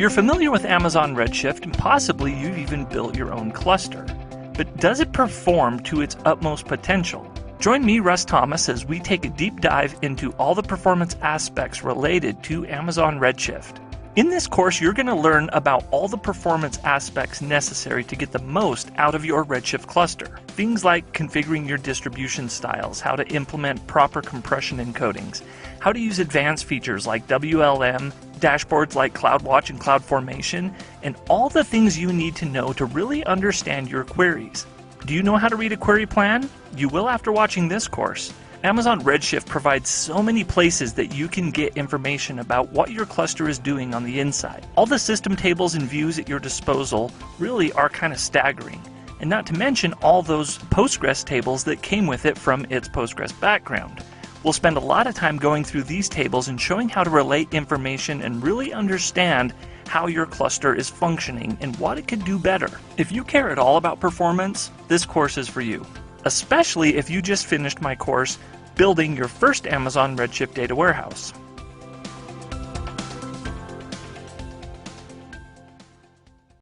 You're familiar with Amazon Redshift, and possibly you've even built your own cluster. But does it perform to its utmost potential? Join me, Russ Thomas, as we take a deep dive into all the performance aspects related to Amazon Redshift. In this course, you're going to learn about all the performance aspects necessary to get the most out of your Redshift cluster. Things like configuring your distribution styles, how to implement proper compression encodings, how to use advanced features like WLM, dashboards like CloudWatch and CloudFormation, and all the things you need to know to really understand your queries. Do you know how to read a query plan? You will after watching this course. Amazon Redshift provides so many places that you can get information about what your cluster is doing on the inside. All the system tables and views at your disposal really are kind of staggering. And not to mention all those Postgres tables that came with it from its Postgres background. We'll spend a lot of time going through these tables and showing how to relate information and really understand how your cluster is functioning and what it could do better. If you care at all about performance, this course is for you. Especially if you just finished my course, Building Your First Amazon Redshift Data Warehouse.